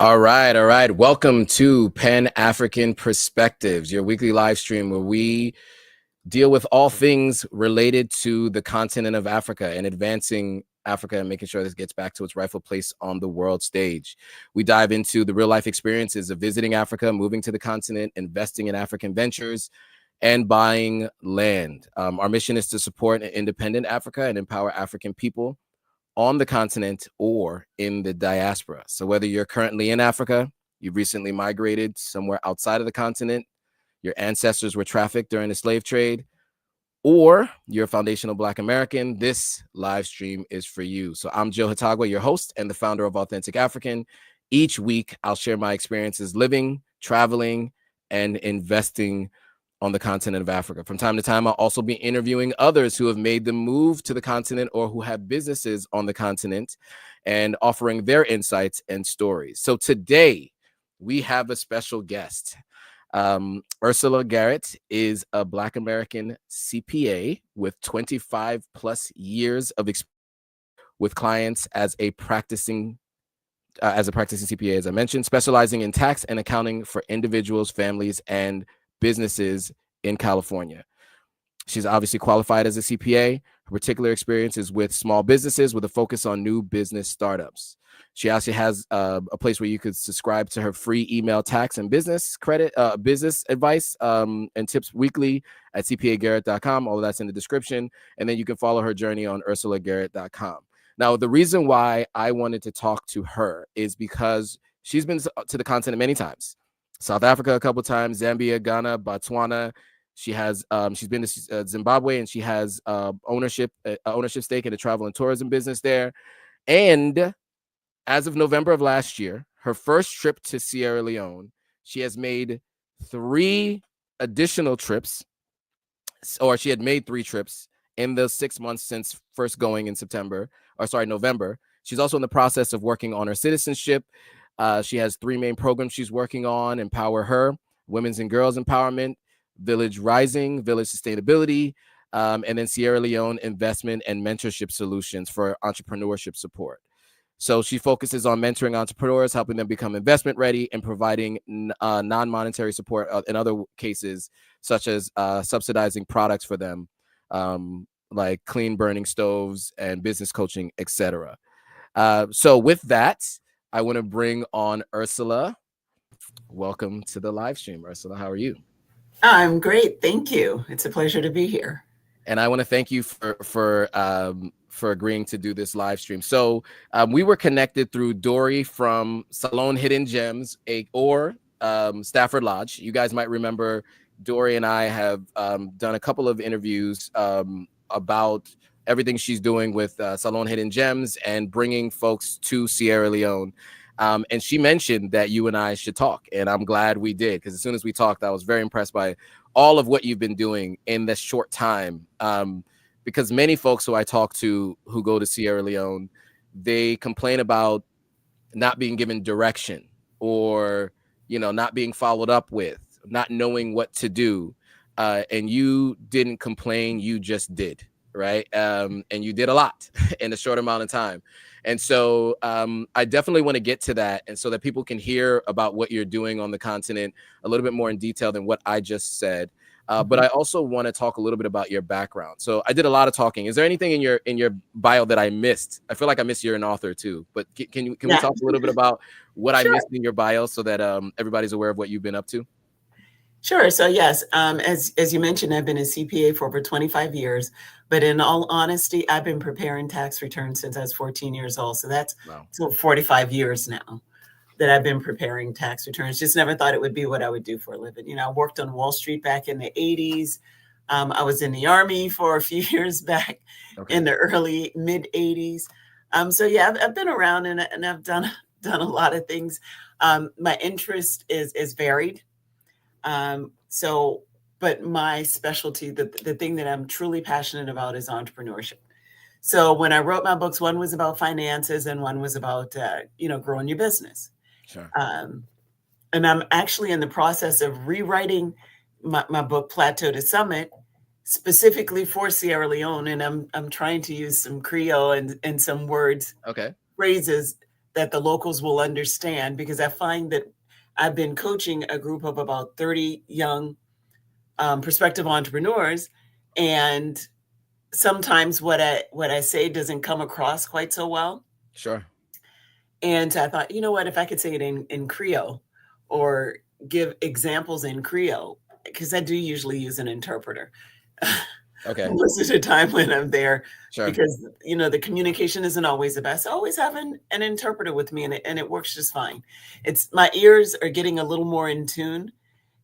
All right, all right. Welcome to Pan-African Perspectives, your weekly live stream where we deal with all things related to the continent of Africa and advancing Africa and making sure this gets back to its rightful place on the world stage. We dive into the real life experiences of visiting Africa, moving to the continent, investing in African ventures, and buying land. Our mission is to support an independent Africa and empower African people on the continent or in the diaspora. So whether you're currently in Africa, you've recently migrated somewhere outside of the continent, your ancestors were trafficked during the slave trade, or you're a foundational Black American, this live stream is for you. So I'm Joe Hatagwa, your host and the founder of Authentic African. Each week, I'll share my experiences living, traveling, and investing on the continent of Africa. From time to time, I'll also be interviewing others who have made the move to the continent or who have businesses on the continent and offering their insights and stories. So today, we have a special guest. Ursula Garrett is a Black American CPA with 25 plus years of experience with clients as a practicing CPA, as I mentioned, specializing in tax and accounting for individuals, families, and businesses in California. She's obviously qualified as a CPA. Her particular experience is with small businesses with a focus on new business startups. She actually has a place where you could subscribe to her free email tax and business advice and tips weekly at cpagarrett.com. All of that's in the description. And then you can follow her journey on ursulagarrett.com. Now, the reason why I wanted to talk to her is because she's been to the continent many times. South Africa a couple of times, Zambia, Ghana, Botswana. She's been to Zimbabwe, and she has ownership stake in the travel and tourism business there. And as of November of last year, her first trip to Sierra Leone, she has made 3 additional trips, or she had made 3 trips in the 6 months since first going in November. She's also in the process of working on her citizenship. She has 3 main programs she's working on: Empower Her, Women's and Girls Empowerment, Village Rising, Village Sustainability, and then Sierra Leone Investment and Mentorship Solutions for entrepreneurship support. So she focuses on mentoring entrepreneurs, helping them become investment ready, and providing non-monetary support in other cases, such as subsidizing products for them, like clean burning stoves and business coaching, etc. So with that, I want to bring on Ursula. Welcome to the live stream, Ursula. How are you? I'm great. Thank you. It's a pleasure to be here. And I want to thank you for agreeing to do this live stream. So we were connected through Dory from Salon Hidden Gems or Stafford Lodge. You guys might remember Dory and I have done a couple of interviews about everything she's doing with Salon Hidden Gems and bringing folks to Sierra Leone. And she mentioned that you and I should talk, and I'm glad we did, because as soon as we talked, I was very impressed by all of what you've been doing in this short time. Because many folks who I talk to who go to Sierra Leone, they complain about not being given direction or, not being followed up with, not knowing what to do. And you didn't complain, you just did. Right. And you did a lot in a short amount of time. And so I definitely want to get to that. And so that people can hear about what you're doing on the continent a little bit more in detail than what I just said. But I also want to talk a little bit about your background. So I did a lot of talking. Is there anything in your bio that I missed? I feel like I missed you're an author too, but can we talk a little bit about what I missed in your bio so that everybody's aware of what you've been up to? Sure. So yes, as you mentioned, I've been a CPA for over 25 years, but in all honesty, I've been preparing tax returns since I was 14 years old. So that's 45 years now that I've been preparing tax returns. Just never thought it would be what I would do for a living. I worked on Wall Street back in the 80s. I was in the Army for a few years back in the early mid 80s. So yeah, I've been around and I've done a lot of things. My interest is varied. But my specialty, the thing that I'm truly passionate about is entrepreneurship. So when I wrote my books, one was about finances and one was about, growing your business. Sure. And I'm actually in the process of rewriting my book, Plateau to Summit, specifically for Sierra Leone. And I'm trying to use some Creole and some words, phrases that the locals will understand, because I find that I've been coaching a group of about 30 young prospective entrepreneurs, and sometimes what I say doesn't come across quite so well. Sure. And I thought, you know what, if I could say it in Creole or give examples in Creole, because I do usually use an interpreter. Okay. Most of the time when I'm there, Sure. because, you know, the communication isn't always the best. I always have an interpreter with me, and it works just fine. It's my ears are getting a little more in tune.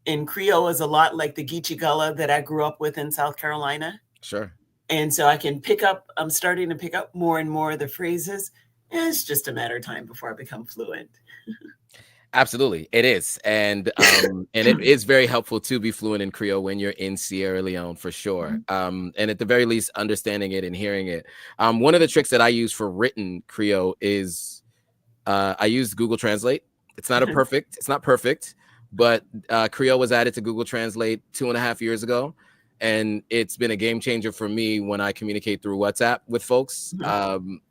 And Creole is a lot like the Geechee Gullah that I grew up with in South Carolina. Sure. And so I can pick up, I'm starting to pick up more and more of the phrases. And it's just a matter of time before I become fluent. Absolutely, it is, and it is very helpful to be fluent in Creole when you're in Sierra Leone, for sure. And at the very least, understanding it and hearing it. One of the tricks that I use for written Creole is I use Google Translate. It's not perfect, but Creole was added to Google Translate 2.5 years ago, and it's been a game changer for me when I communicate through WhatsApp with folks.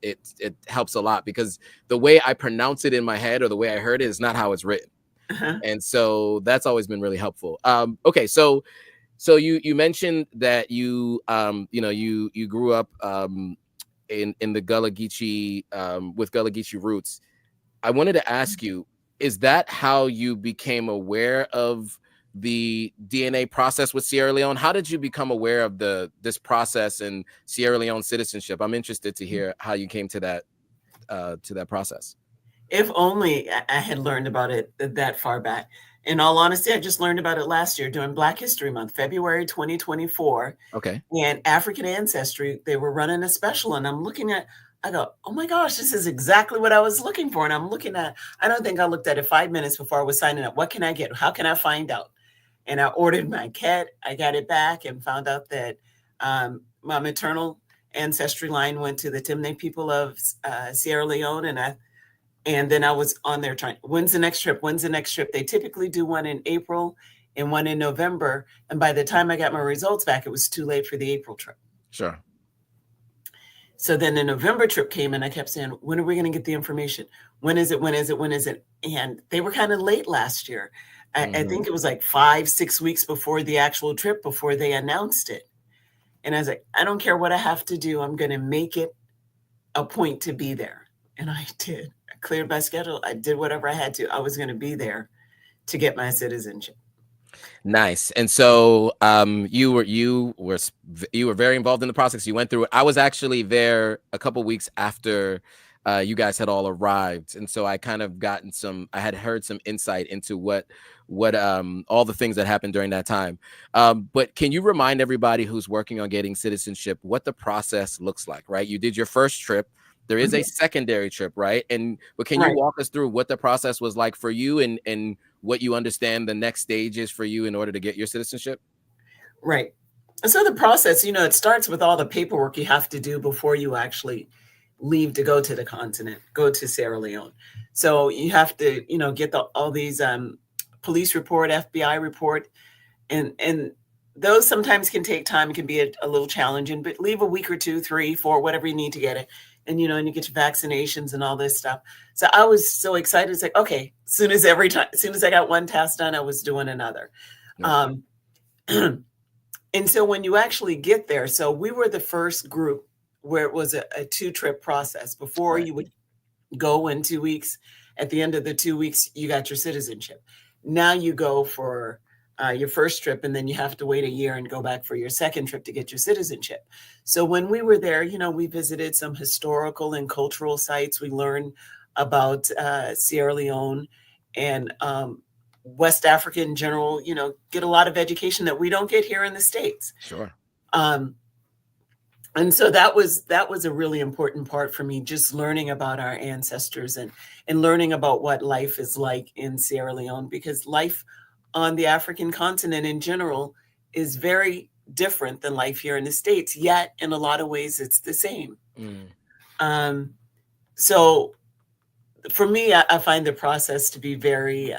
It helps a lot, because the way I pronounce it in my head or the way I heard it is not how it's written. And so that's always been really helpful. Okay, so you mentioned that you grew up in the Gullah Geechee with Gullah Geechee roots. I wanted to ask you, is that how you became aware of the DNA process with Sierra Leone? How did you become aware of this process and Sierra Leone citizenship? I'm interested to hear how you came to that process. If only I had learned about it that far back. In all honesty, I just learned about it last year during Black History Month, February 2024. Okay. And African Ancestry, they were running a special, and I go, oh my gosh, this is exactly what I was looking for. And I'm looking at, I don't think I looked at it 5 minutes before I was signing up. What can I get? How can I find out? And I ordered my kit. I got it back and found out that my maternal ancestry line went to the Timne people of Sierra Leone. And then I was on there trying, when's the next trip? When's the next trip? They typically do one in April and one in November. And by the time I got my results back, it was too late for the April trip. Sure. So then the November trip came, and I kept saying, when are we going to get the information? When is it? When is it? When is it? And they were kind of late last year. I think it was like 5-6 weeks before the actual trip, before they announced it. And I was like, I don't care what I have to do. I'm going to make it a point to be there. And I did. I cleared my schedule. I did whatever I had to. I was going to be there to get my citizenship. Nice. And so you were very involved in the process. You went through it. I was actually there a couple weeks after you guys had all arrived, and so I kind of I had heard some insight into what all the things that happened during that time. But can you remind everybody who's working on getting citizenship what the process looks like? Right, you did your first trip. There is a secondary trip, right? But can you walk us through what the process was like for you, and what you understand the next stage is for you in order to get your citizenship? Right. And so the process, it starts with all the paperwork you have to do before you actually leave to go to the continent, go to Sierra Leone. So you have to, get all these police report, FBI report, and those sometimes can take time. It can be a little challenging, but leave a week or 2, 3, 4, whatever you need to get it. And, and you get your vaccinations and all this stuff. So I was so excited. It's like, okay, as soon as I got one task done, I was doing another. Yeah. And so when you actually get there, so we were the first group where it was a 2-trip process. Before you would go in 2 weeks. At the end of the 2 weeks, you got your citizenship. Now you go for your first trip, and then you have to wait a year and go back for your second trip to get your citizenship. So when we were there, we visited some historical and cultural sites. We learned about Sierra Leone and West Africa in general, get a lot of education that we don't get here in the States. Sure. And so that was a really important part for me, just learning about our ancestors and learning about what life is like in Sierra Leone, because life on the African continent in general is very different than life here in the States, yet in a lot of ways it's the same. So for me, I find the process to be very,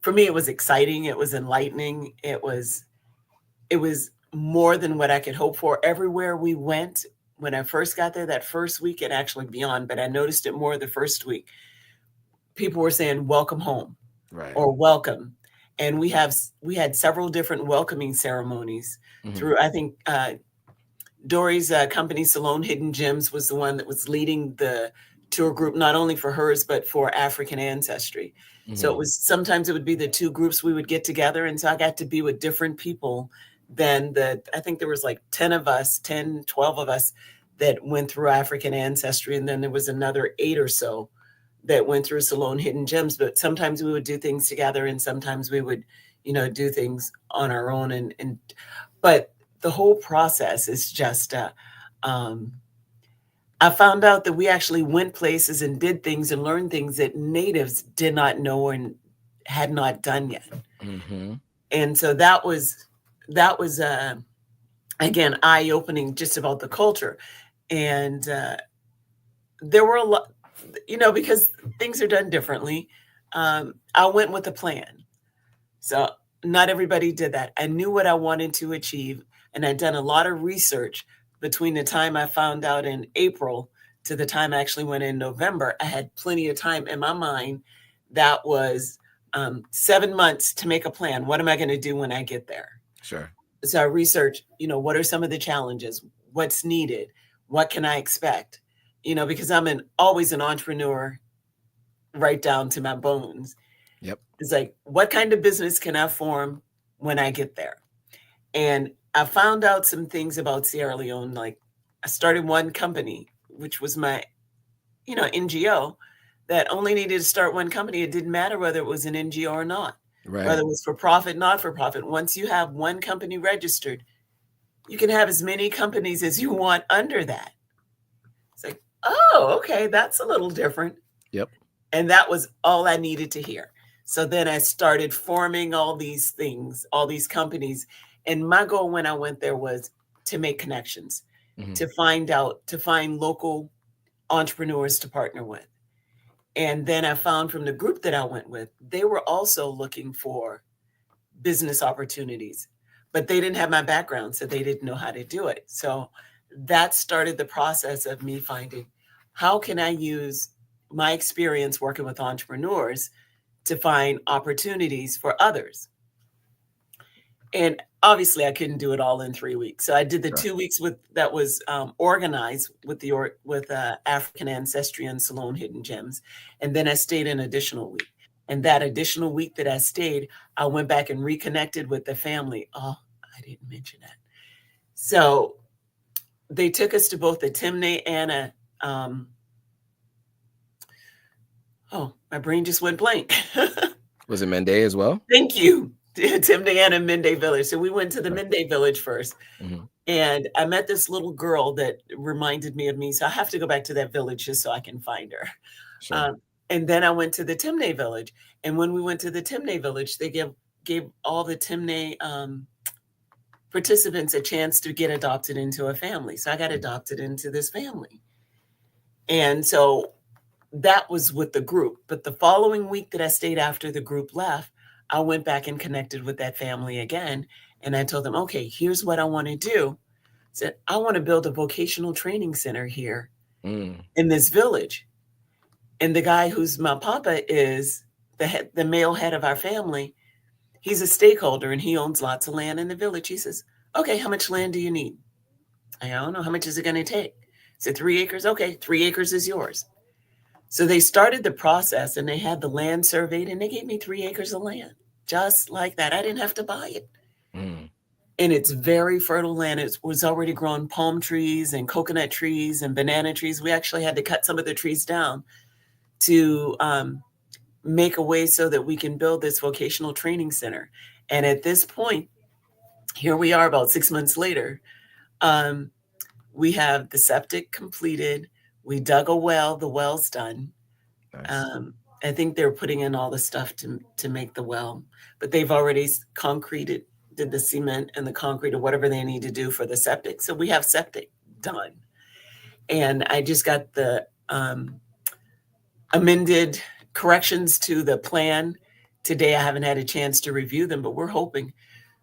for me, it was exciting. It was enlightening. It was more than what I could hope for. Everywhere we went, when I first got there, that first week, and actually beyond, but I noticed it more the first week, people were saying, welcome home, right, or welcome. And we had several different welcoming ceremonies through, I think, Dory's company, Salone Hidden Gems, was the one that was leading the tour group, not only for hers, but for African ancestry. So it was, sometimes it would be the two groups we would get together. And so I got to be with different people than I think there was like 10 of us, 10, 12 of us that went through African ancestry. And then there was another 8 or so that went through Salone Hidden Gems. But sometimes we would do things together, and sometimes we would, do things on our own. But the whole process is just, I found out that we actually went places and did things and learned things that natives did not know and had not done yet. And so that was again, eye-opening just about the culture. And there were a lot, because things are done differently. I went with a plan. So not everybody did that. I knew what I wanted to achieve, and I'd done a lot of research between the time I found out in April to the time I actually went in November. I had plenty of time in my mind. That was 7 months to make a plan. What am I going to do when I get there? Sure. So I researched, what are some of the challenges? What's needed? What can I expect? Because I'm always an entrepreneur right down to my bones. Yep. It's like, what kind of business can I form when I get there? And I found out some things about Sierra Leone. Like, I started one company, which was my, NGO, that only needed to start one company. It didn't matter whether it was an NGO or not, whether it was for profit, not for profit. Once you have one company registered, you can have as many companies as you want under that. It's like, oh, okay, that's a little different. Yep. And that was all I needed to hear. So then I started forming all these things, all these companies. And my goal when I went there was to make connections, to find local entrepreneurs to partner with. And then I found from the group that I went with, they were also looking for business opportunities, but they didn't have my background, so they didn't know how to do it. So that started the process of me finding, how can I use my experience working with entrepreneurs to find opportunities for others? And obviously I couldn't do it all in 3 weeks. So I did the 2 weeks that was organized with African ancestry and Salone Hidden Gems. And then I stayed an additional week. And that additional week that I stayed, I went back and reconnected with the family. Oh, I didn't mention that. So they took us to both the Timne and my brain just went blank. Was it Mende as well? Thank you. Timne and Mende Village. So we went to the Mende Village first. And I met this little girl that reminded me of me. So I have to go back to that village just so I can find her. Sure. And then I went to the Timne Village. And when we went to the Timne Village, they gave all the Timne participants a chance to get adopted into a family. So I got adopted into this family. And so that was with the group. But the following week that I stayed after the group left, I went back and connected with that family again. And I told them, okay, here's what I want to do. I said, I want to build a vocational training center here in this village. And the guy who's my papa is the male head of our family. He's a stakeholder and he owns lots of land in the village. He says, okay, how much land do you need? I don't know. How much is it going to take? I said, 3 acres. Okay, 3 acres is yours. So they started the process and they had the land surveyed and they gave me 3 acres of land, just like that. I didn't have to buy it. And it's very fertile land. It was already growing palm trees and coconut trees and banana trees. We actually had to cut some of the trees down to make a way so that we can build this vocational training center. And at this point, here we are about 6 months later. We have the septic completed. We dug a well. The well's done. Nice. I think they're putting in all the stuff to make the well, but they've already concreted, did the cement and the concrete or whatever they need to do for the septic. So we have septic done. And I just got the amended corrections to the plan today. I haven't had a chance to review them, but we're hoping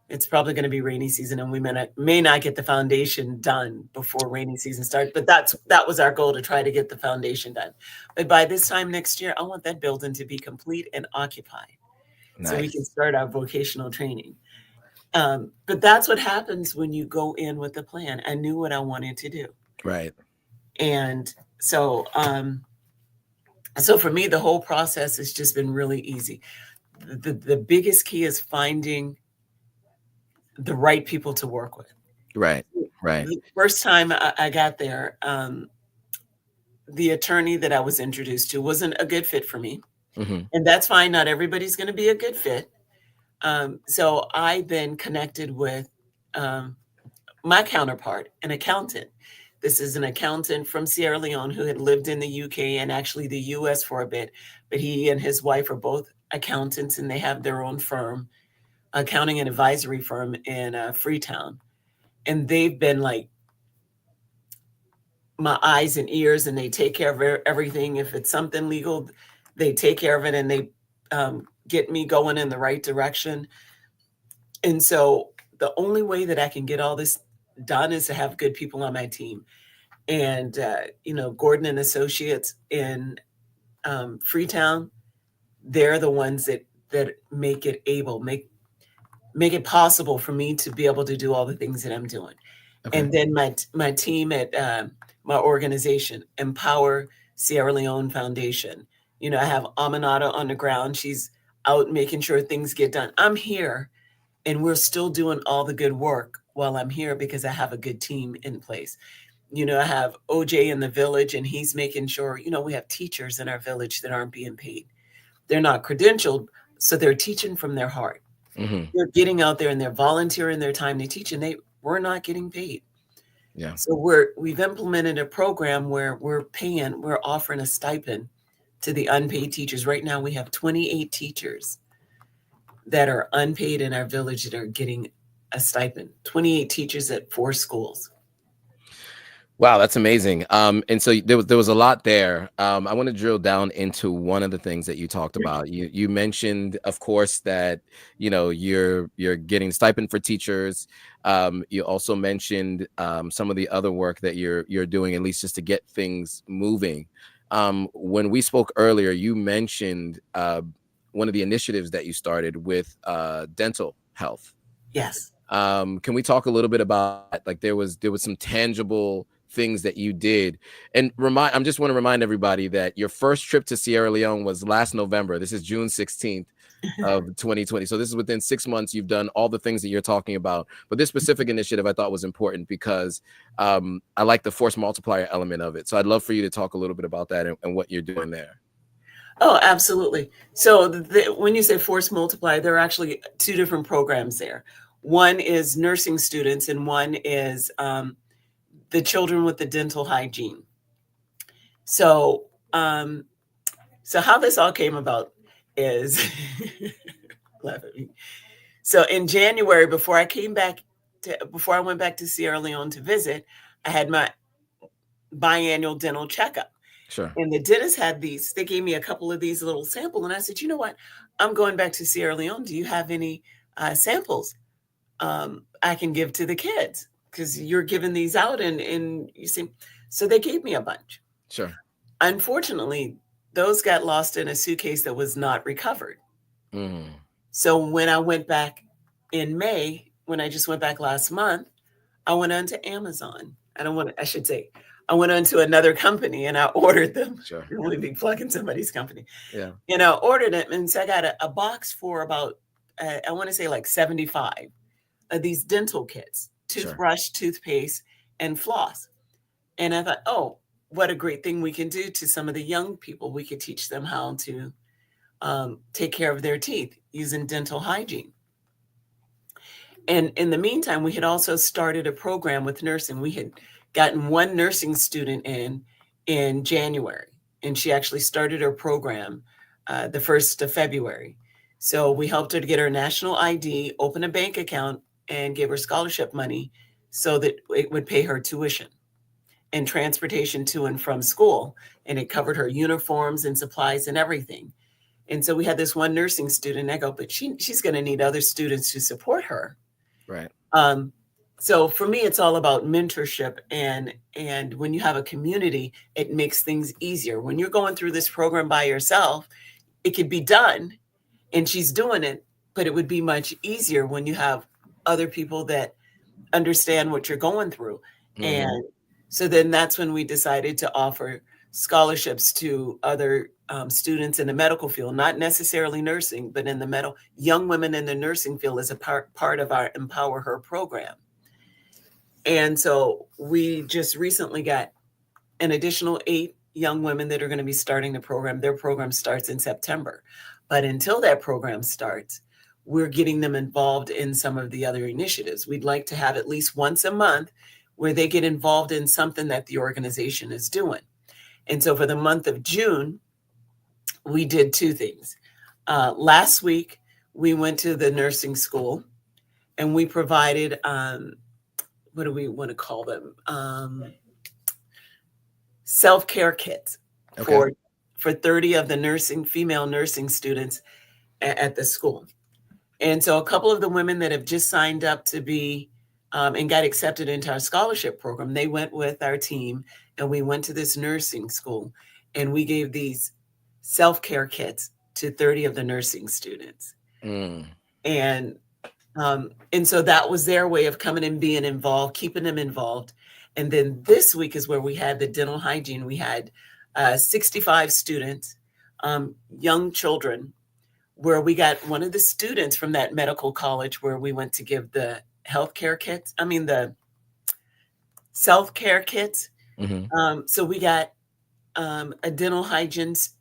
It's probably going to be rainy season, and we may not get the foundation done before rainy season starts. But that was our goal, to try to get the foundation done. But by this time next year, I want that building to be complete and occupied, so we can start our vocational training. But that's what happens when you go in with a plan. I knew what I wanted to do. Right. And so, so for me, the whole process has just been really easy. The biggest key is finding the right people to work with. Right. Right. The first time I got there, the attorney that I was introduced to wasn't a good fit for me. And that's fine. Not everybody's going to be a good fit. So I then connected with my counterpart, an accountant. This is an accountant from Sierra Leone who had lived in the UK and actually the US for a bit. But he and his wife are both accountants, and they have their own firm, accounting and advisory firm in Freetown. And they've been like my eyes and ears, and they take care of everything. If it's something legal, they take care of it, and they get me going in the right direction. And so the only way that I can get all this done is to have good people on my team. And, Gordon and Associates in Freetown, they're the ones that make it possible for me to be able to do all the things that I'm doing. Okay. And then my team at my organization, Empower Sierra Leone Foundation. I have Aminata on the ground. She's out making sure things get done. I'm here, and we're still doing all the good work while I'm here because I have a good team in place. I have OJ in the village, and he's making sure, we have teachers in our village that aren't being paid. They're not credentialed, so they're teaching from their heart. They're getting out there and they're volunteering their time to teach, and we're not getting paid. Yeah. So we've implemented a program where we're offering a stipend to the unpaid teachers. Right now we have 28 teachers that are unpaid in our village that are getting a stipend. 28 teachers at 4 schools. Wow, that's amazing. And so there was a lot there. I want to drill down into one of the things that you talked about. You mentioned, of course, that you're getting stipend for teachers. You also mentioned some of the other work that you're doing, at least just to get things moving. When we spoke earlier, you mentioned one of the initiatives that you started with dental health. Yes. Can we talk a little bit about, like, there was some tangible things that you did, and I just want to remind everybody that your first trip to Sierra Leone was last November. This is June 16th of 2020. So this is within 6 months. You've done all the things that you're talking about, but this specific initiative I thought was important because I like the force multiplier element of it. So I'd love for you to talk a little bit about that and what you're doing there. Oh, absolutely. So when you say force multiplier, there are actually 2 different programs there. One is nursing students, and one is the children with the dental hygiene. So, so how this all came about is, laugh at me. So in January, before I went back to Sierra Leone to visit, I had my biannual dental checkup. Sure. And the dentist had they gave me a couple of these little samples, and I said, you know what? I'm going back to Sierra Leone. Do you have any samples I can give to the kids? Because you're giving these out, and you see, so they gave me a bunch. Sure. Unfortunately, those got lost in a suitcase that was not recovered. So when I went back in May, when I just went back last month, I went onto Amazon. I went onto another company and I ordered them. Sure. You want to be plugging somebody's company. Yeah. I ordered it, and so I got a box for about, I want to say like 75 of these dental kits. Toothbrush, toothpaste, and floss. And I thought, oh, what a great thing we can do to some of the young people. We could teach them how to take care of their teeth using dental hygiene. And in the meantime, we had also started a program with nursing. We had gotten one nursing student in January, and she actually started her program the 1st of February. So we helped her to get her national ID, open a bank account, and gave her scholarship money so that it would pay her tuition and transportation to and from school. And it covered her uniforms and supplies and everything. And so we had this one nursing student. I go, but she's going to need other students to support her. Right. So for me, it's all about mentorship, and when you have a community, it makes things easier. When you're going through this program by yourself, it could be done, and she's doing it, but it would be much easier when you have other people that understand what you're going through. And so then that's when we decided to offer scholarships to other students in the medical field, not necessarily nursing, but in the young women in the nursing field as a part of our Empower Her program. And so we just recently got an additional 8 young women that are going to be starting the program. Their program starts in September. But until that program starts, we're getting them involved in some of the other initiatives. We'd like to have at least once a month where they get involved in something that the organization is doing. And so for the month of June, we did 2 things. Last week, we went to the nursing school and we provided, what do we want to call them? Self-care kits for 30 of the female nursing students at the school. And so a couple of the women that have just signed up to be and got accepted into our scholarship program, they went with our team and we went to this nursing school and we gave these self-care kits to 30 of the nursing students. And so that was their way of coming and being involved, keeping them involved. And then this week is where we had the dental hygiene. We had 65 students, young children, where we got one of the students from that medical college where we went to give the the self-care kits. So we got a dental hygienist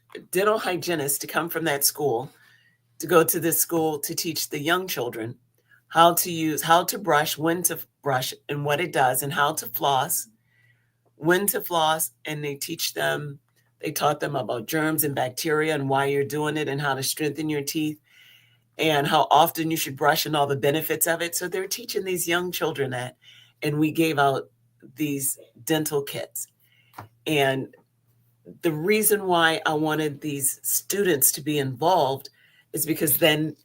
to come from that school to go to this school to teach the young children how to brush, when to brush and what it does, and how to floss, when to floss. And they taught them about germs and bacteria and why you're doing it and how to strengthen your teeth and how often you should brush and all the benefits of it. So they're teaching these young children that, and we gave out these dental kits. And the reason why I wanted these students to be involved is because then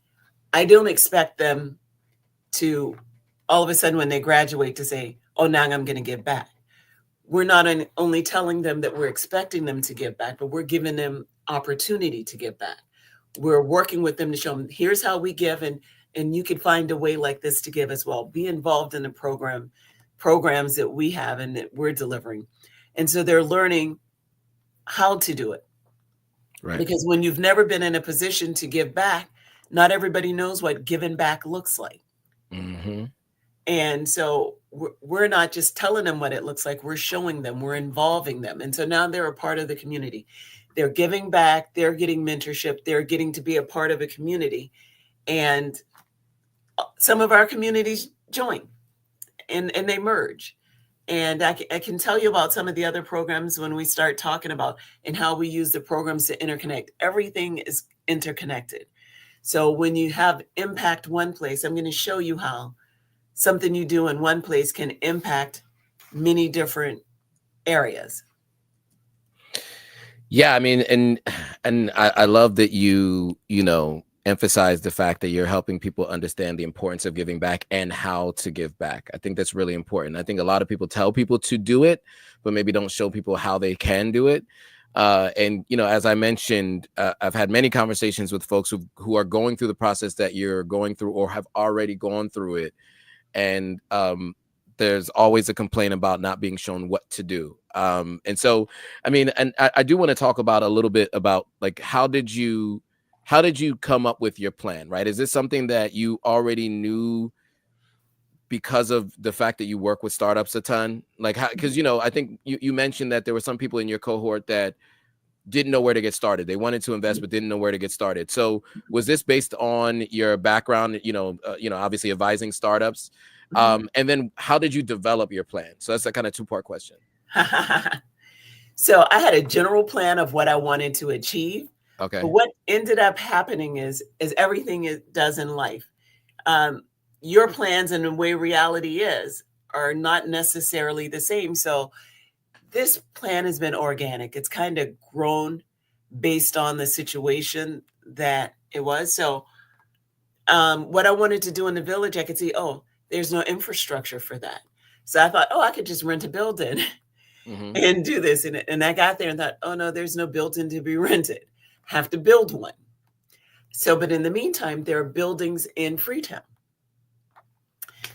I don't expect them to all of a sudden when they graduate to say, oh, now I'm going to give back. We're not only telling them that we're expecting them to give back, but we're giving them opportunity to give back. We're working with them to show them, here's how we give, and you can find a way like this to give as well. Be involved in the programs that we have and that we're delivering. And so they're learning how to do it. Right. Because when you've never been in a position to give back, not everybody knows what giving back looks like. And so we're not just telling them what it looks like, we're showing them, we're involving them. And so now they're a part of the community. They're giving back, they're getting mentorship, they're getting to be a part of a community. And some of our communities join and they merge. And I can tell you about some of the other programs when we start talking about and how we use the programs to interconnect. Everything is interconnected. So when you have impact one place, I'm going to show you how something you do in one place can impact many different areas. Yeah, I mean, and I love that you emphasize the fact that you're helping people understand the importance of giving back and how to give back. I think that's really important. I think a lot of people tell people to do it, but maybe don't show people how they can do it. And as I mentioned, I've had many conversations with folks who are going through the process that you're going through or have already gone through it. And there's always a complaint about not being shown what to do. And so, I mean, and I do want to talk about a little bit about like, how did you come up with your plan, right? Is this something that you already knew because of the fact that you work with startups a ton? Like, because, I think you mentioned that there were some people in your cohort that didn't know where to get started. They wanted to invest, but didn't know where to get started. So was this based on your background, obviously advising startups? And then how did you develop your plan? So that's a kind of 2-part question. So I had a general plan of what I wanted to achieve. Okay. But what ended up happening is everything it does in life. Your plans and the way reality is are not necessarily the same. So this plan has been organic. It's kind of grown based on the situation that it was. So what I wanted to do in the village, I could see, there's no infrastructure for that. So I thought, oh, I could just rent a building and do this. And I got there and thought, oh no, there's no building to be rented. Have to build one. So, but in the meantime, there are buildings in Freetown.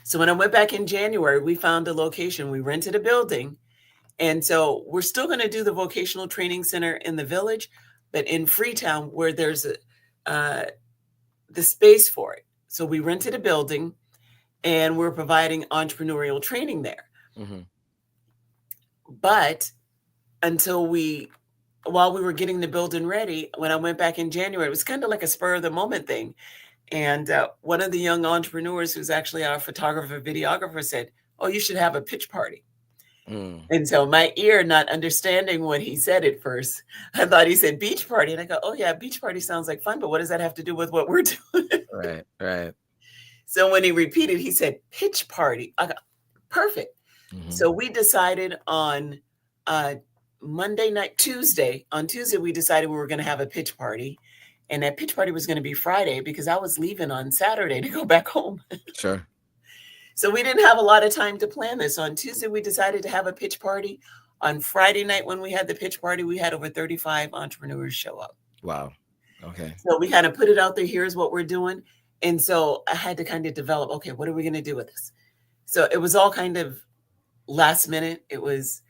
So when I went back in January, we found a location, we rented a building. And so we're still going to do the vocational training center in the village, but in Freetown where there's the space for it. So we rented a building and we're providing entrepreneurial training there. But while we were getting the building ready, when I went back in January, it was kind of like a spur of the moment thing. And one of the young entrepreneurs who's actually our photographer, videographer said, oh, you should have a pitch party. And so my ear, not understanding what he said at first, I thought he said beach party. And I go, oh yeah, beach party sounds like fun, but what does that have to do with what we're doing? Right. So when he repeated, he said pitch party. I go, perfect. So we decided on Monday night, on Tuesday, we decided we were going to have a pitch party. And that pitch party was going to be Friday because I was leaving on Saturday to go back home. Sure. So we didn't have a lot of time to plan this. On Tuesday, we decided to have a pitch party. On Friday night, when we had the pitch party, we had over 35 entrepreneurs show up. Wow. Okay. So we kind of put it out there. Here's what we're doing. And so I had to kind of develop, okay, what are we going to do with this? So it was all kind of last minute. It was,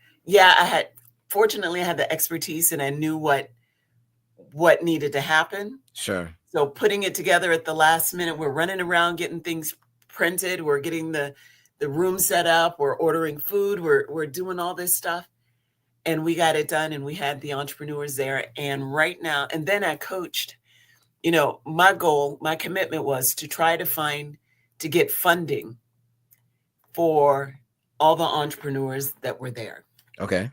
fortunately, I had the expertise and I knew what needed to happen. Sure. So putting it together at the last minute, we're running around getting things printed, we're getting the room set up, we're ordering food, we're doing all this stuff. And we got it done and we had the entrepreneurs there. And right now, and then I coached, my goal, my commitment was to try to get funding for all the entrepreneurs that were there. Okay.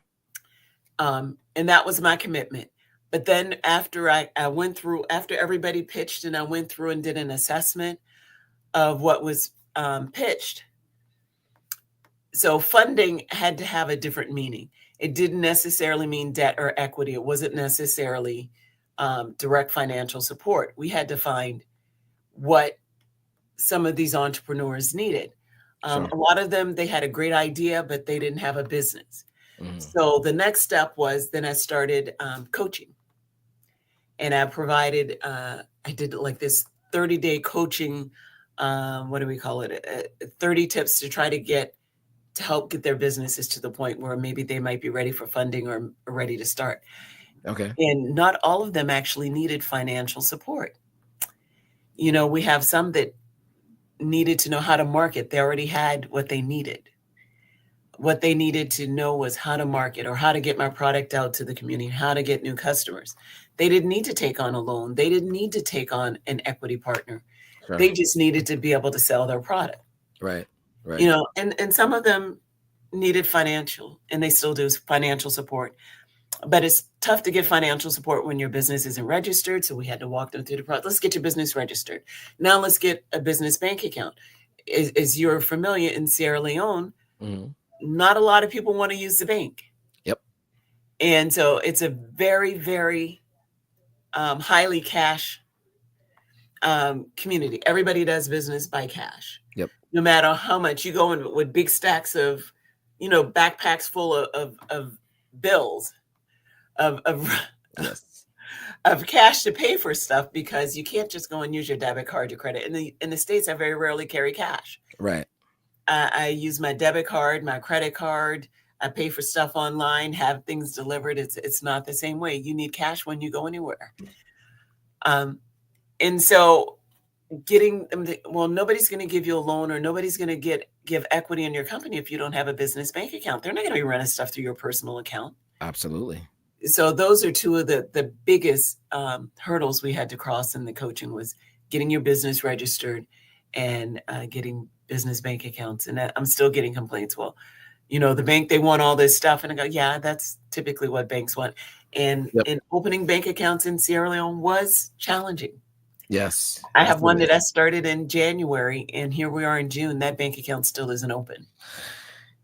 And that was my commitment. But then after after everybody pitched and I went through and did an assessment of what was pitched. So funding had to have a different meaning. It didn't necessarily mean debt or equity. It wasn't necessarily direct financial support. We had to find what some of these entrepreneurs needed. Sure. A lot of them, they had a great idea, but they didn't have a business. So the next step was then I started coaching. And I provided, I did like this 30-day coaching, what do we call it? 30 tips to try to help get their businesses to the point where maybe they might be ready for funding or ready to start. Okay. And not all of them actually needed financial support. We have some that needed to know how to market. They already had what they needed. What they needed to know was how to market or how to get my product out to the community, how to get new customers. They didn't need to take on a loan. They didn't need to take on an equity partner. Sure. They just needed to be able to sell their product. Right. And some of them needed financial, and they still do financial support. But it's tough to get financial support when your business isn't registered. So we had to walk them through the process. Let's get your business registered. Now let's get a business bank account. As you're familiar, in Sierra Leone, not a lot of people want to use the bank. Yep. And so it's a very, very highly cash community. Everybody does business by cash. Yep. No matter how much you go in with big stacks of, backpacks full of bills yes. of cash to pay for stuff, because you can't just go and use your debit card, your credit. In the States, I very rarely carry cash. Right. I use my debit card, my credit card. I pay for stuff online, have things delivered. It's not the same way. You need cash when you go anywhere. And so getting them nobody's going to give you a loan, or nobody's going to give equity in your company if you don't have a business bank account. They're not going to be running stuff through your personal account. Absolutely. So those are two of the biggest hurdles we had to cross in the coaching, was getting your business registered and getting business bank accounts. And I'm still getting complaints. Well, the bank, they want all this stuff. And I go, yeah, that's typically what banks want. And opening bank accounts in Sierra Leone was challenging. Yes. I have one that I started in January, and here we are in June. That bank account still isn't open.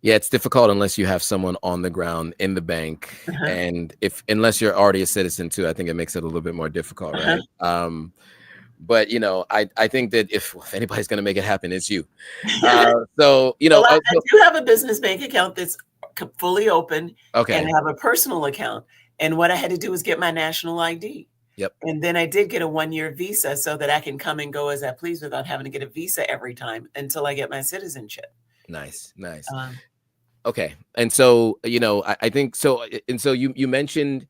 Yeah, it's difficult unless you have someone on the ground in the bank. And unless you're already a citizen too, I think it makes it a little bit more difficult, right? But I think that if anybody's going to make it happen, it's you. So Well, I do have a business bank account that's fully open, and I have a personal account. And what I had to do was get my national ID. Yep. And then I did get a 1-year visa so that I can come and go as I please without having to get a visa every time until I get my citizenship. Nice. Okay. And so, I think so. And so you mentioned,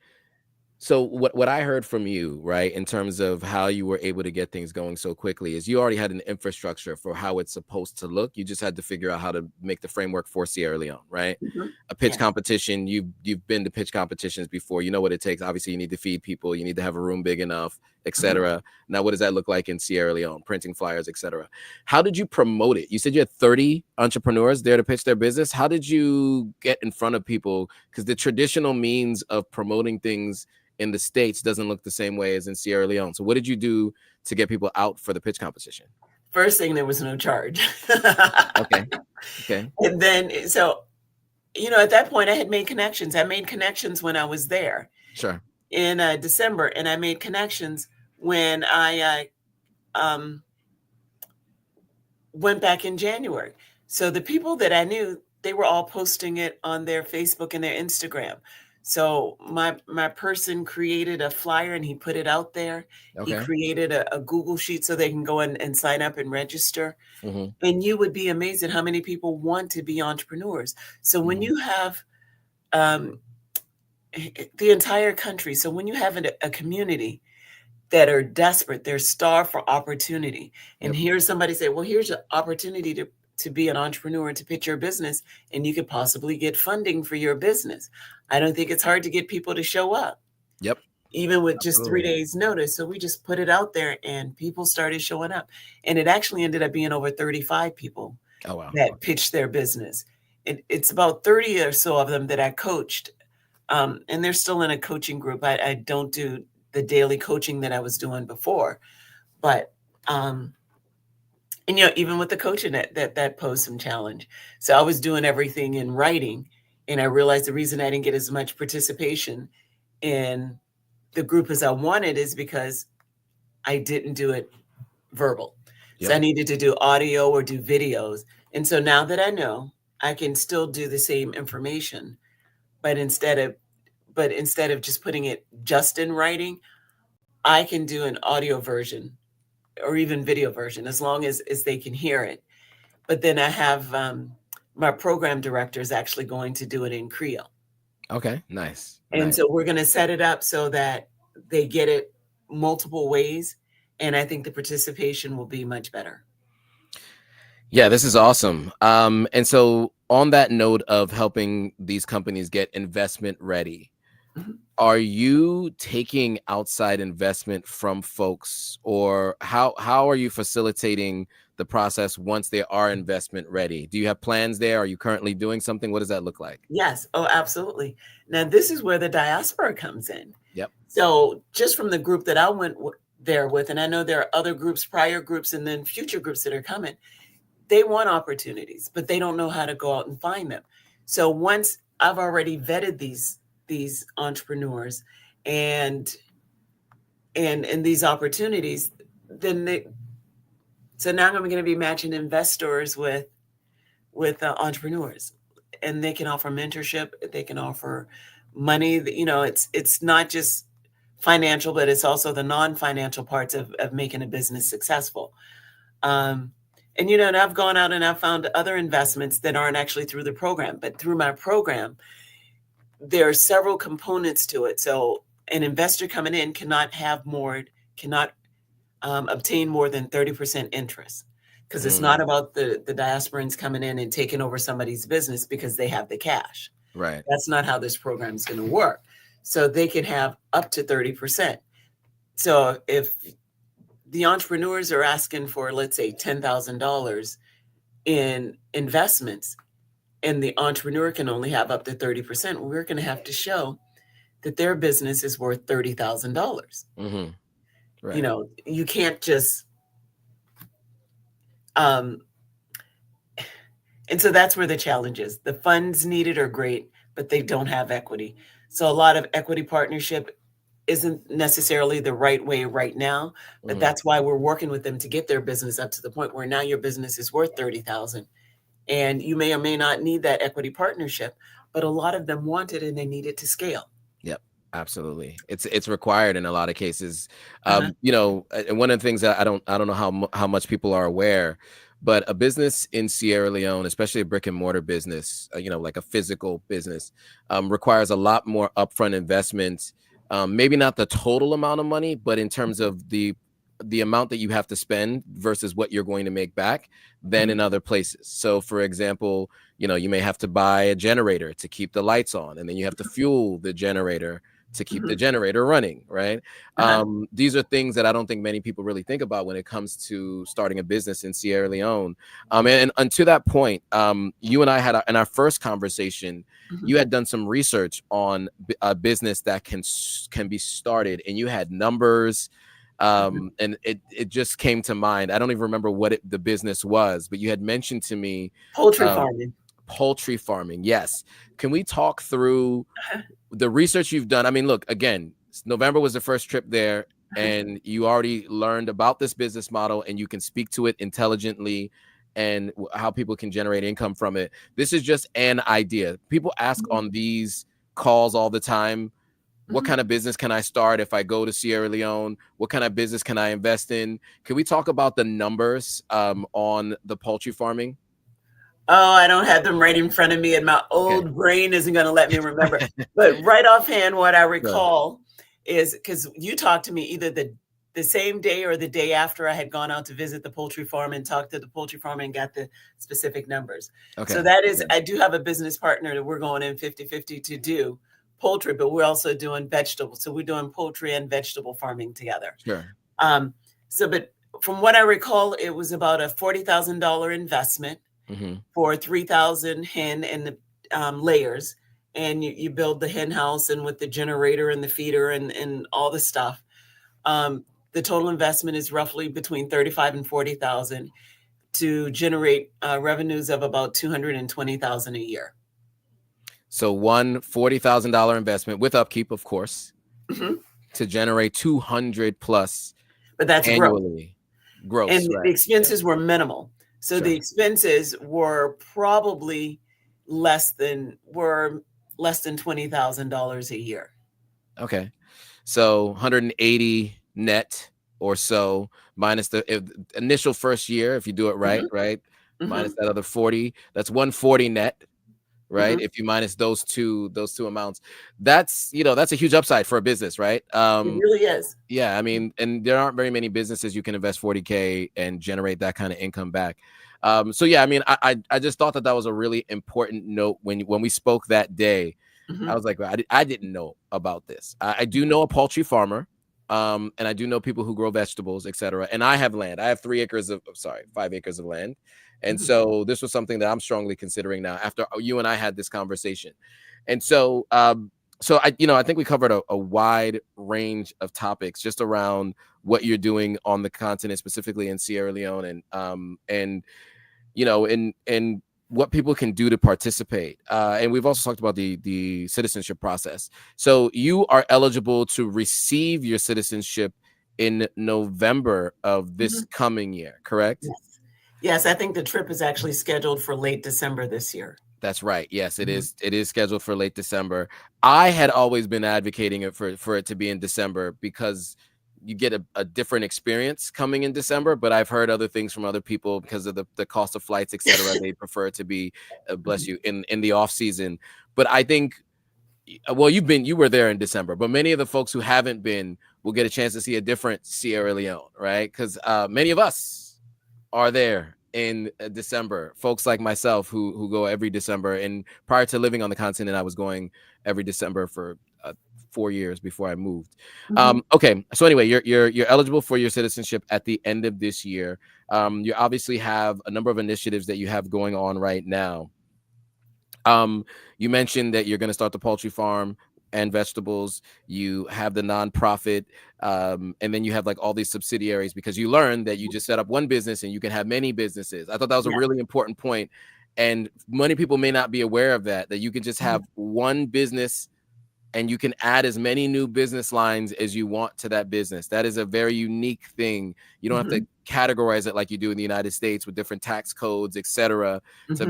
so what I heard from you, right, in terms of how you were able to get things going so quickly, is you already had an infrastructure for how it's supposed to look. You just had to figure out how to make the framework for Sierra Leone, right? Mm-hmm. A pitch competition. You've been to pitch competitions before. You know what it takes. Obviously, you need to feed people. You need to have a room big enough, etc. Now, what does that look like in Sierra Leone? Printing flyers, etc. How did you promote it? You said you had 30 entrepreneurs there to pitch their business. How did you get in front of people? Because the traditional means of promoting things in the States doesn't look the same way as in Sierra Leone. So what did you do to get people out for the pitch competition? First thing, there was no charge. Okay. And then, so, at that point I had made connections. I made connections when I was there. Sure. In December, and I made connections when I went back in January. So the people that I knew, they were all posting it on their Facebook and their Instagram. So my person created a flyer and he put it out there. He created a Google sheet so they can go in and sign up and register. And you would be amazed at how many people want to be entrepreneurs. So when you have the entire country, so when you have a community that are desperate, they're starved for opportunity. And here's somebody say, well, here's an opportunity to be an entrepreneur and to pitch your business, and you could possibly get funding for your business. I don't think it's hard to get people to show up. Yep. Even with just 3 days notice. So we just put it out there and people started showing up. And it actually ended up being over 35 people that pitched their business. It's about 30 or so of them that I coached. And they're still in a coaching group. I don't do the daily coaching that I was doing before. But and even with the coaching, that posed some challenge. So I was doing everything in writing, and I realized the reason I didn't get as much participation in the group as I wanted is because I didn't do it verbal. So I needed to do audio or do videos. And so now that I know, I can still do the same information, but instead of just putting it just in writing, I can do an audio version or even video version, as long as they can hear it. But then I have my program director is actually going to do it in Creole. Okay, nice. And so we're going to set it up so that they get it multiple ways. And I think the participation will be much better. Yeah, this is awesome. And so on that note of helping these companies get investment ready, are you taking outside investment from folks, or how are you facilitating the process once they are investment ready? Do you have plans there? Are you currently doing something? What does that look like? Yes. Oh, absolutely. Now, this is where the diaspora comes in. Yep. So just from the group that I went there with, and I know there are other groups, prior groups, and then future groups that are coming, they want opportunities, but they don't know how to go out and find them. So once I've already vetted these entrepreneurs and these opportunities, then so now I'm going to be matching investors with entrepreneurs, and they can offer mentorship, they can offer money. It's not just financial, but it's also the non-financial parts of making a business successful. And I've gone out and I've found other investments that aren't actually through the program, but through my program, there are several components to it. So an investor coming in cannot obtain more than 30% interest, because it's not about the diasporans coming in and taking over somebody's business because they have the cash. Right. That's not how this program is going to work. So they can have up to 30%. So if the entrepreneurs are asking for, let's say, $10,000 in investments, and the entrepreneur can only have up to 30%, we're going to have to show that their business is worth $30,000. Right. You can't just, and so that's where the challenge is. The funds needed are great, but they don't have equity. So a lot of equity partnership isn't necessarily the right way right now, but that's why we're working with them to get their business up to the point where now your business is worth 30,000, and you may or may not need that equity partnership, but a lot of them want it and they need it to scale. Yep, absolutely. It's required in a lot of cases. You know, and one of the things that I don't know how much people are aware, but a business in Sierra Leone, especially a brick and mortar business, you know, like a physical business, requires a lot more upfront investment. Maybe not the total amount of money, but in terms of the amount that you have to spend versus what you're going to make back than in other places. So for example, you know, you may have to buy a generator to keep the lights on, and then you have to fuel the generator to keep the generator running, right? These are things that I don't think many people really think about when it comes to starting a business in Sierra Leone. And to that point, you and I had in our first conversation, you had done some research on a business that can be started, and you had numbers. And it just came to mind. I don't even remember what the business was, but you had mentioned to me Poultry farming. Poultry farming. Yes. Can we talk through the research you've done? I mean, look, again, November was the first trip there, and you already learned about this business model, and you can speak to it intelligently and how people can generate income from it. This is just an idea. People ask on these calls all the time, what kind of business can I start if I go to Sierra Leone? What kind of business can I invest in? Can we talk about the numbers on the poultry farming? Oh, I don't have them right in front of me, and my old brain isn't going to let me remember. But right offhand, what I recall is, because you talked to me either the same day or the day after I had gone out to visit the poultry farm and talked to the poultry farm and got the specific numbers. So that is, I do have a business partner that we're going in 50-50 to do poultry, but we're also doing vegetables. So we're doing poultry and vegetable farming together. But from what I recall, it was about a $40,000 investment for 3,000 hen and the layers, and you build the hen house and with the generator and the feeder and all the stuff. The total investment is roughly between 35 and 40,000 to generate revenues of about 220,000 a year. So one $40,000 investment with upkeep, of course, to generate 200 plus, but that's annually. Gross, and the expenses were minimal. So the expenses were probably less than $20,000 a year. Okay. So 180 net or so, minus the initial first year, if you do it right, minus that other 40, that's 140 net, right? If you minus those two amounts, that's, you know, that's a huge upside for a business, right? It really is. Yeah, I mean, and there aren't very many businesses you can invest 40K and generate that kind of income back. So yeah, I mean, I just thought that was a really important note when we spoke that day. I was like, I didn't know about this. I do know a poultry farmer, and I do know people who grow vegetables, etc. And I have land. I have 5 acres of land. And so this was something that I'm strongly considering now after you and I had this conversation. And so, I think we covered a wide range of topics just around what you're doing on the continent, specifically in Sierra Leone, and what people can do to participate. And we've also talked about the citizenship process. So you are eligible to receive your citizenship in November of this coming year, correct? Yes, I think the trip is actually scheduled for late December this year. That's right. Yes, it is. It is scheduled for late December. I had always been advocating it for it to be in December because you get a different experience coming in December, but I've heard other things from other people because of the cost of flights, etc. They prefer it to be, bless you, in the off season. But I think, well, you were there in December, but many of the folks who haven't been will get a chance to see a different Sierra Leone, right? Because many of us are there in December, folks like myself who go every December. And prior to living on the continent, I was going every December for 4 years before I moved. Okay, so anyway, you're eligible for your citizenship at the end of this year. You obviously have a number of initiatives that you have going on right now. You mentioned that you're going to start the poultry farm and vegetables. You have the nonprofit, and then you have like all these subsidiaries because you learned that you just set up one business and you can have many businesses. I thought that was a really important point, and many people may not be aware of that you can just have one business and you can add as many new business lines as you want to that business. That is a very unique thing. You don't have to categorize it like you do in the United States with different tax codes, etc. It's a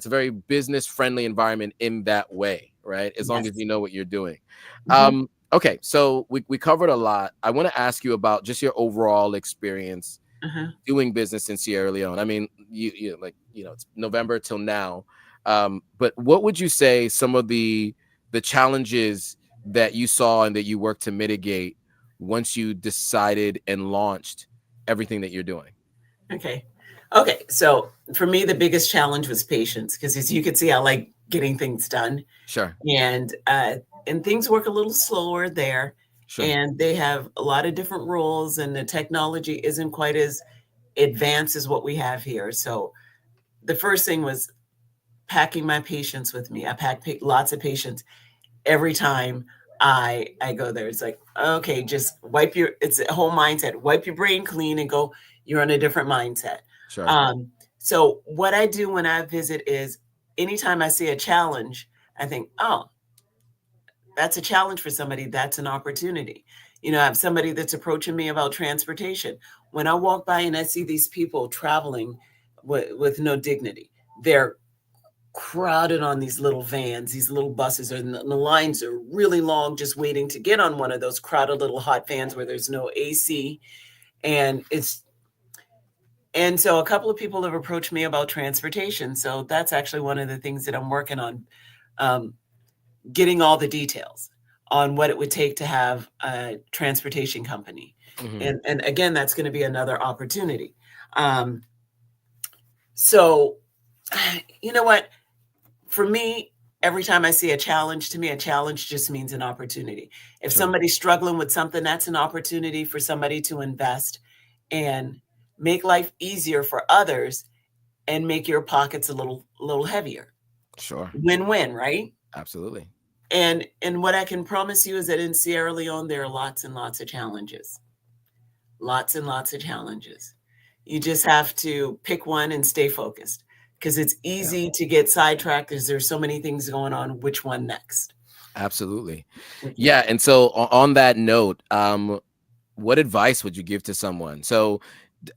very business friendly environment in that way, right? As long as you know what you're doing. Okay, so we covered a lot. I want to ask you about just your overall experience doing business in Sierra Leone. I mean, it's November till now. But what would you say some of the challenges that you saw and that you worked to mitigate once you decided and launched everything that you're doing? Okay. So for me, the biggest challenge was patience, because as you can see, I like getting things done. Sure. And things work a little slower there. Sure. And they have a lot of different rules, and the technology isn't quite as advanced as what we have here. So the first thing was packing my patience with me. I pack lots of patience every time I go there. It's like, okay, just it's a whole mindset. Wipe your brain clean and go. You're on a different mindset. Sure. So what I do when I visit is anytime I see a challenge, I think, oh, that's a challenge for somebody. That's an opportunity. I have somebody that's approaching me about transportation. When I walk by and I see these people traveling with no dignity, they're crowded on these little vans, these little buses, and the lines are really long, just waiting to get on one of those crowded little hot vans where there's no AC. And so a couple of people have approached me about transportation. So that's actually one of the things that I'm working on, getting all the details on what it would take to have a transportation company. And again, that's going to be another opportunity. So you know what? For me, every time I see a challenge, to me, a challenge just means an opportunity. If somebody's struggling with something, that's an opportunity for somebody to invest and make life easier for others and make your pockets a little heavier. Sure. Win-win, right? Absolutely. And what I can promise you is that in Sierra Leone, there are lots and lots of challenges. Lots and lots of challenges. You just have to pick one and stay focused, because it's easy to get sidetracked because there's so many things going on. Which one next? Absolutely. Yeah. And so on that note, what advice would you give to someone? So,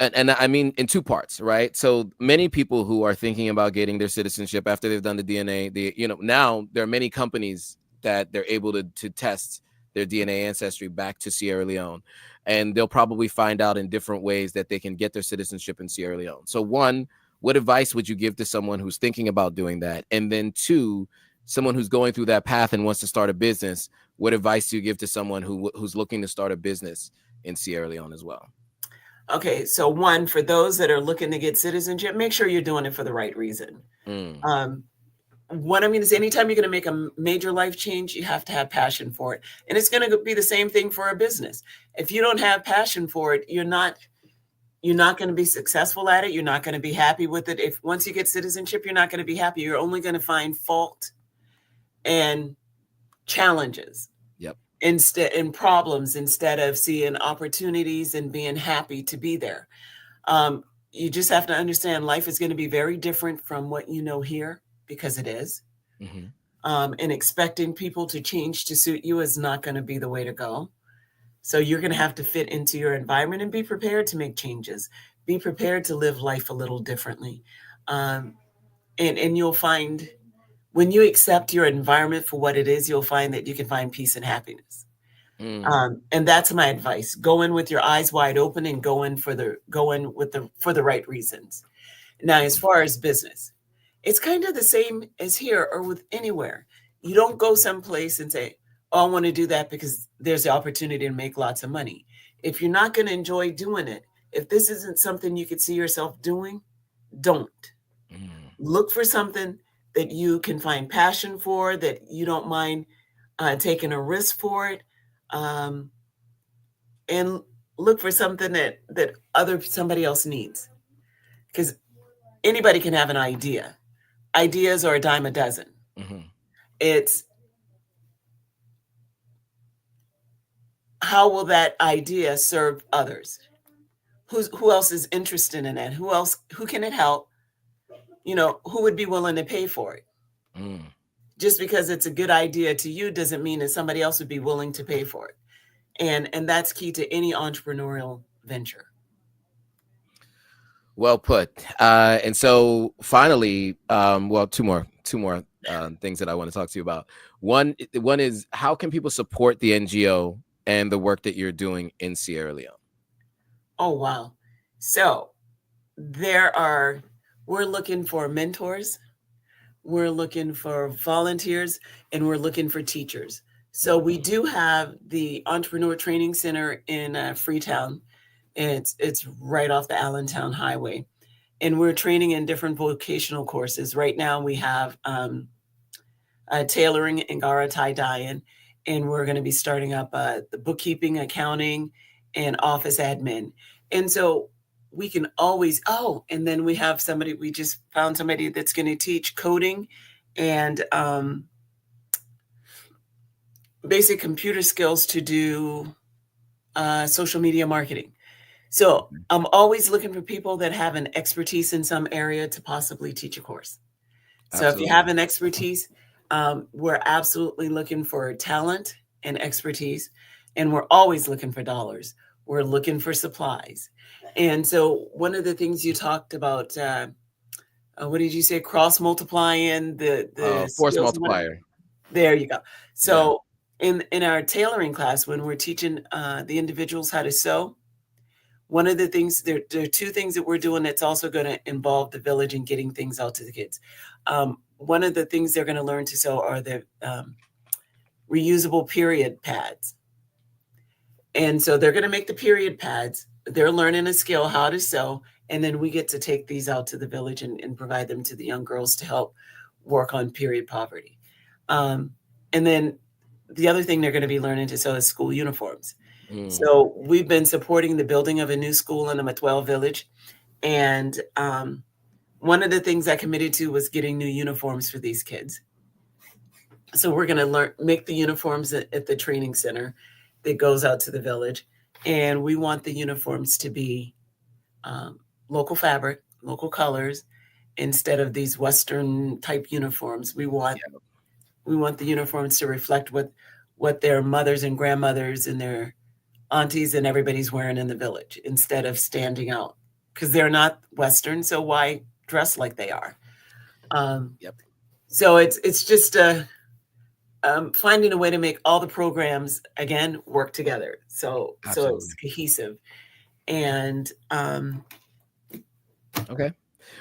and I mean, in two parts, right? So many people who are thinking about getting their citizenship after they've done the DNA, now there are many companies that they're able to test their DNA ancestry back to Sierra Leone. And they'll probably find out in different ways that they can get their citizenship in Sierra Leone. So one, what advice would you give to someone who's thinking about doing that? And then two, someone who's going through that path and wants to start a business, what advice do you give to someone who's looking to start a business in Sierra Leone as well? Okay, so one, for those that are looking to get citizenship, make sure you're doing it for the right reason. What I mean is, anytime you're going to make a major life change, you have to have passion for it. And it's going to be the same thing for a business. If you don't have passion for it, you're not going to be successful at it. You're not going to be happy with it. If once you get citizenship, you're not going to be happy. You're only going to find fault and challenges. Yep. And problems, instead of seeing opportunities and being happy to be there. You just have to understand life is going to be very different from what you know here, because it is. And expecting people to change to suit you is not going to be the way to go. So you're going to have to fit into your environment and be prepared to make changes. Be prepared to live life a little differently. And you'll find, when you accept your environment for what it is, you'll find that you can find peace and happiness. And that's my advice. Go in with your eyes wide open and go in for the right reasons. Now, as far as business, it's kind of the same as here or with anywhere. You don't go someplace and say, oh, I want to do that because there's the opportunity to make lots of money. If you're not going to enjoy doing it, if this isn't something you could see yourself doing, don't. Look for something that you can find passion for, that you don't mind taking a risk for it. And look for something that somebody else needs. Because anybody can have an idea. Ideas are a dime a dozen. It's, how will that idea serve others? Who else is interested in it? Who can it help? Who would be willing to pay for it? just because it's a good idea to you doesn't mean that somebody else would be willing to pay for it. And that's key to any entrepreneurial venture. Well put. And so finally, well, two more things that I want to talk to you about. One is, how can people support the NGO and the work that you're doing in Sierra Leone? Oh, wow. So we're looking for mentors, we're looking for volunteers, and we're looking for teachers. So we do have the Entrepreneur Training Center in Freetown. It's right off the Allentown Highway. And we're training in different vocational courses. Right now we have tailoring and Gara tie-dyeing, and we're going to be starting up the bookkeeping, accounting, and office admin. And so we can always, and then we just found somebody that's going to teach coding and basic computer skills to do social media marketing. So I'm always looking for people that have an expertise in some area to possibly teach a course. So If you have an expertise, we're absolutely looking for talent and expertise, and we're always looking for dollars. We're looking for supplies. And so one of the things you talked about, what did you say? Cross multiplying the force multiplier. There you go. So in our tailoring class, when we're teaching the individuals how to sew, one of the things, there are two things that we're doing that's also going to involve the village and getting things out to the kids. One of the things they're going to learn to sew are the reusable period pads. And so they're going to make the period pads. They're learning a skill how to sew. And then we get to take these out to the village and provide them to the young girls to help work on period poverty. And then the other thing they're going to be learning to sew is school uniforms. So we've been supporting the building of a new school in the Matwell village. And one of the things I committed to was getting new uniforms for these kids. So we're going to make the uniforms at the training center that goes out to the village. And we want the uniforms to be local fabric, local colors, instead of these Western type uniforms. We want the uniforms to reflect what their mothers and grandmothers and their aunties and everybody's wearing in the village, instead of standing out, because they're not Western. So why dress like they are? So it's just finding a way to make all the programs, again, work together. So it's cohesive. And okay.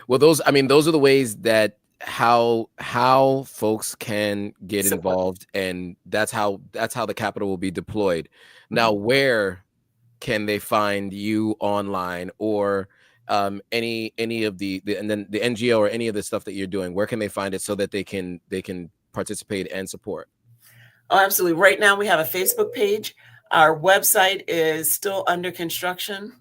Well, those are the ways that how folks can get involved, and that's how the capital will be deployed. Now, where can they find you online, or any of the and then the NGO or any of the stuff that you're doing? Where can they find it so that they can participate and support? Oh, absolutely. Right now we have a Facebook page. Our website is still under construction.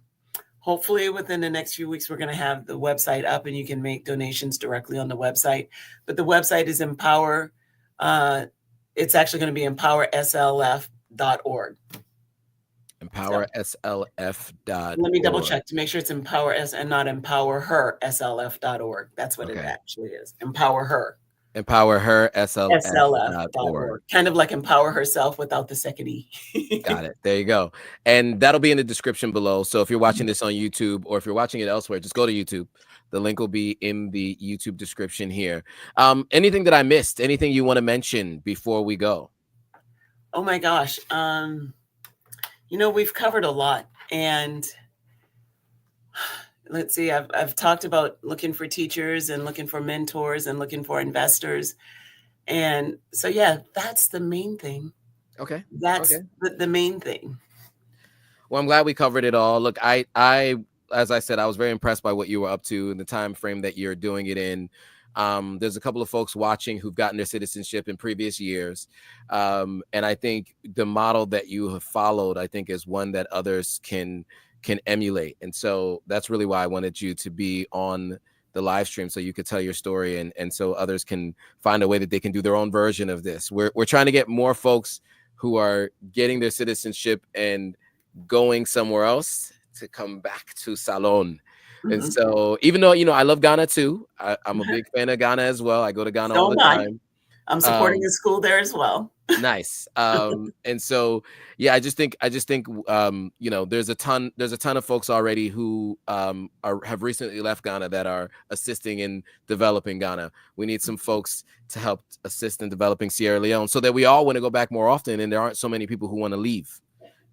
Hopefully within the next few weeks, we're going to have the website up and you can make donations directly on the website. But the website is Empower. It's actually going to be empowerslf.org. EmpowerSLF.org. Let me double check to make sure it's Empower S and not EmpowerHerSLF.org. That's what it actually is. Empower Her. EmpowerHerSLF.org. Kind of like Empower Herself without the second E. Got it. There you go. And that'll be in the description below. So if you're watching this on YouTube, or if you're watching it elsewhere, just go to YouTube. The link will be in the YouTube description here. Anything that I missed? Anything you want to mention before we go? Oh my gosh. We've covered a lot. And let's see, I've talked about looking for teachers and looking for mentors and looking for investors. And so, that's the main thing. Okay. That's the main thing. Well, I'm glad we covered it all. Look, I as I said, I was very impressed by what you were up to and the time frame that you're doing it in. There's a couple of folks watching who've gotten their citizenship in previous years. And I think the model that you have followed, I think, is one that others can emulate. And so that's really why I wanted you to be on the live stream, so you could tell your story, and so others can find a way that they can do their own version of this. We're trying to get more folks who are getting their citizenship and going somewhere else to come back to Salon. And so, even though, I love Ghana too, I'm a big fan of Ghana as well. I go to Ghana all the time. I'm supporting a school there as well. Nice. And so, yeah, I just think, you know, there's a ton of folks already who have recently left Ghana that are assisting in developing Ghana. We need some folks to help assist in developing Sierra Leone so that we all want to go back more often, and there aren't so many people who want to leave,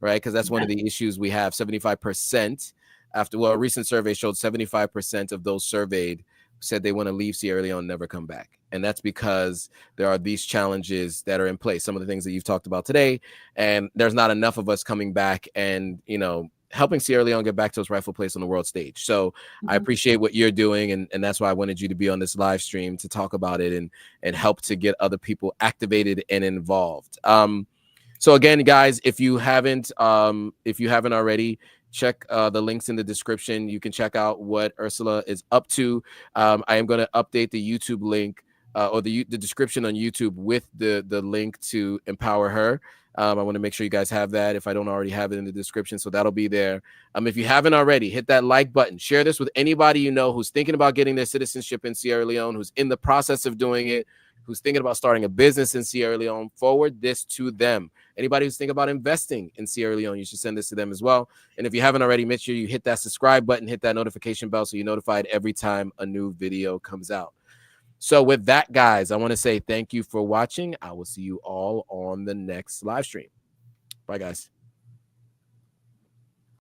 right? Because that's one of the issues we have. 75% after, well, a recent survey showed 75% of those surveyed said they want to leave Sierra Leone and never come back. And that's because there are these challenges that are in place, some of the things that you've talked about today, and there's not enough of us coming back and, you know, helping Sierra Leone get back to its rightful place on the world stage. So I appreciate what you're doing, and that's why I wanted you to be on this live stream to talk about it and help to get other people activated and involved. So again, guys, if you haven't already, check the links in the description. You can check out what Ursula is up to. I am going to update the YouTube link or the description on YouTube with the link to empower her. I want to make sure you guys have that if I don't already have it in the description. So that'll be there. If you haven't already, hit that like button. Share this with anybody you know who's thinking about getting their citizenship in Sierra Leone, who's in the process of doing it, who's thinking about starting a business in Sierra Leone. Forward this to them. Anybody who's thinking about investing in Sierra Leone, you should send this to them as well. And if you haven't already, make sure you hit that subscribe button, hit that notification bell so you're notified every time a new video comes out. So with that, guys, I want to say thank you for watching. I will see you all on the next live stream. Bye, guys.